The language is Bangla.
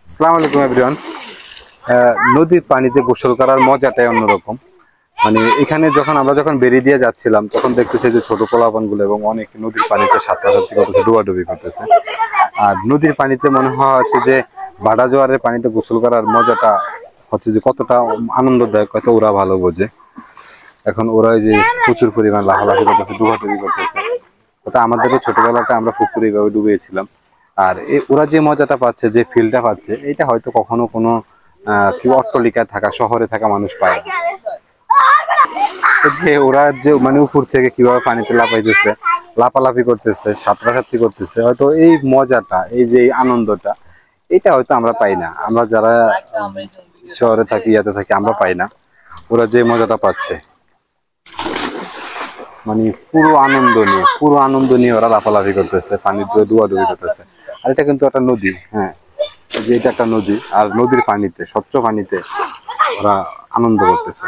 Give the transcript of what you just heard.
আসসালামু আলাইকুম এভরিওয়ান। নদীর পানিতে গোসল করার মজাটাই অন্যরকম। মানে এখানে যখন বেরিয়ে দিয়ে যাচ্ছিলাম তখন দেখতেছি যে ছোট পোলাপানগুলো এবং অনেক নদীর পানিতে সাঁতরাসাঁতরি করতেছে, ডুবাডুবি করতেছে। আর নদীর পানিতে মনে হচ্ছে যে বাড়া জোয়ারের পানিতে গোসল করার মজাটা হচ্ছে যে কতটা আনন্দদায়ক, কত ওরা ভালো বোঝে। এখন ওরা যে প্রচুর পরিমাণ লাফালাফি করতেছে, ডুবাডুবি করতেছে। আমাদেরও ছোটবেলাটা আমরা পুকুরে এইভাবে ডুবিয়েছিলাম। আর ওরা যে মজাটা পাচ্ছে, যে ফিলটা পাচ্ছে, এটা হয়তো কখনো কোনো অট্টালিকায় থাকা, শহরে থাকা মানুষ পায় না। যে ওরা যে মানে উপর থেকে কিভাবে পানিতে লাফাইতেছে, লাফালাফি করতেছে, সাঁতরাসাঁতরি করতেছে, হয়তো এই মজাটা, এই যে আনন্দটা, এটা হয়তো আমরা পাই না। আমরা যারা শহরে থাকি, ইয়াতে থাকি, আমরা পাই না। ওরা যে মজাটা পাচ্ছে, মানে পুরো আনন্দ নিয়ে ওরা লাফালাফি করতেছে, পানিতে ডুবাডুবি করতেছে। আর এটা কিন্তু একটা নদী, হ্যাঁ, যে এটা একটা নদী, আর নদীর পানিতে, স্বচ্ছ পানিতে ওরা আনন্দ করতেছে।